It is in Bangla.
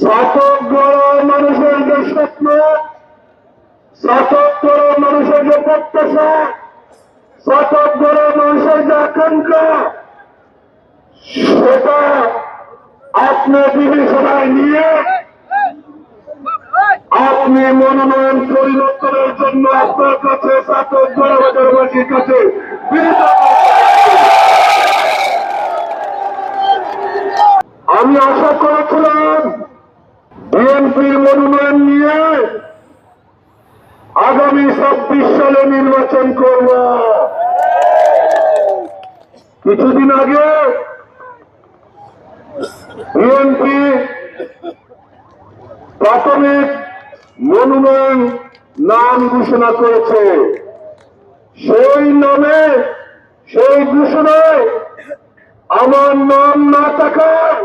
শতক গড় মানুষের যে স্বপ্ন, শতক গড় মানুষের যে প্রত্যাশা, শতক গড় মানুষের যে আকাঙ্ক্ষা, সেটা আপনি বিবেচনায় নিয়ে আপনি মনোনয়ন পরিবর্তনের জন্য আপনার কাছে শতক গড় বাজারবাসীর কাছে আমি আশা করেছিলাম বিএনপির মনোনয়ন নিয়ে আগামী 26 সালে নির্বাচন করব। কিছুদিন আগে বিএনপি প্রাথমিক মনোনয়ন নাম ঘোষণা করেছে। সেই নামে, সেই ঘোষণায় আমার নাম না থাকায়